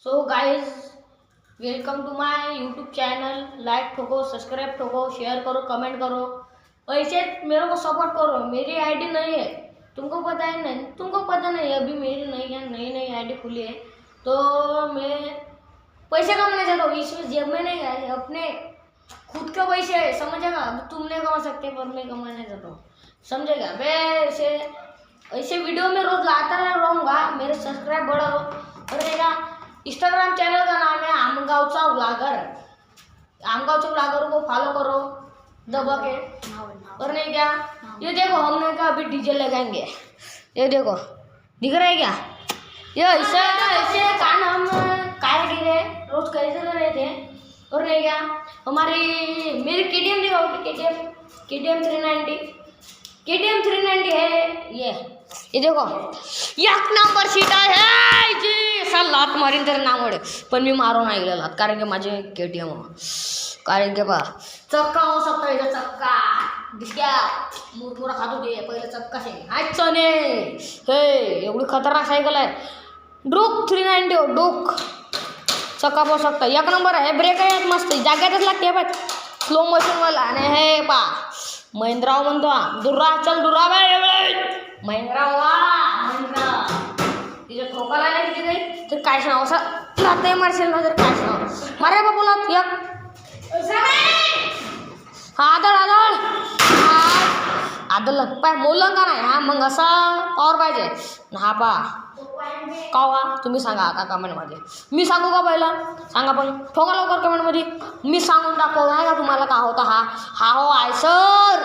So guys, welcome to my YouTube channel. Like ठोको, subscribe ठोको, share करो, comment करो, ऐसे मेरे को सपोर्ट करो। मेरी आईडी नहीं है, तुमको पता है नहीं? तुमको पता नहीं, अभी मेरी नई आईडी खुली है, तो मैं पैसे कमाने चाहता हूँ। इसमें जेब में नहीं है, अपने खुद के पैसे है, समझेगा? तुम नहीं कमा सकते पर मैं कमाने चाहता हूँ, समझेगा? मैं ऐसे वीडियो में रोज लाता रहूँगा। मेरे सब्सक्राइब बढ़ाओ। और मेरा इंस्टाग्राम चैनल का नाम है आमगावचा व्लॉगर। आमगावचे व्लॉगर को फॉलो करो दबा के। और नहीं क्या, ये देखो हमने कहा अभी डीजे लगाएंगे। ये देखो, दिख रहा है क्या? ये ऐसे कान हम कारीगर है, रोज कैसे कर रहे थे। और नहीं क्या, मेरी KTM दिखाओ, KTM 390 है। ये देखो, एक नंबर सीट आहे जी। असा लात मारीन तर नामोडे, पण मी मारून नाही गेला लात, कारण की माझे KTM कारण की पहा चक्का हो सकता है, चक्का दिसक्या मुरमुरा खात होते पहिले चक्का सायकल हाय चने। हे एवढी खतरनाक सायकल आहे, डोक 390 हो, डोक चक्का पाहू शकता, एक नंबर आहे। ब्रेक आहे मस्त, जाग्यातच लागते बघ, स्लो मोशन वाला। आणि हे पा महिंद्राव म्हणतो, दुर्रा चल दुर्रा महिंद्रा तिच्या ठोकाला नाही तिथे काही तर काय नाव असं लाते मारशील ना, तर काय नाव मारे बाबूला एक आदळ पाय मोलंगा नाही हा, मग असा पावर पाहिजे हा पा का तुम्ही सांगा आता कमेंटमध्ये। मी सांगू का पहिला? सांगा पण, ठोका लवकर कमेंटमध्ये, मी सांगून दाखव नाही का तुम्हाला का होता हा हो आयसर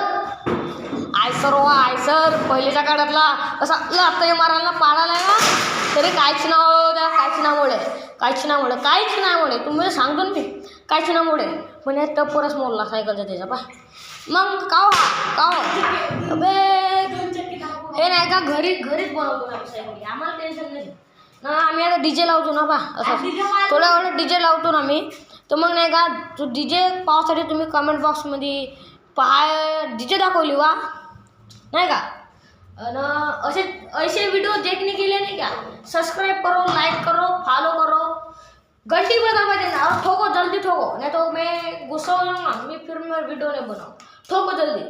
हो आयसर पहिलेच्या काळातला असा लातय मारायला पाडायला ना, तरी काहीच नामुळे तुम्ही सांगतो ना मी काहीच नामुळे पण हे टप्परच मोडला सायकलचा त्याचा पा। मग का अबे हे नाही का घरीच बनवतो ना सायकल, आम्हाला टेन्शन नाही ना। आम्ही आता DJ लावतो ना पा, असं थोड्या वेळा DJ लावतो ना मी, तर मग नाही का तो DJ पाहण्यासाठी तुम्ही कमेंट बॉक्समध्ये DJ दाखवली वा नाही का। ऐसे वीडियो देखने के लिए नहीं क्या, सब्सक्राइब करो, लाइक करो, फॉलो करो, घंटी बजा देना और ठोको, जल्दी ठोको, नहीं तो मैं गुस्सा हो जाऊंगा, मैं फिर वीडियो नहीं बनाऊँ। ठोको जल्दी।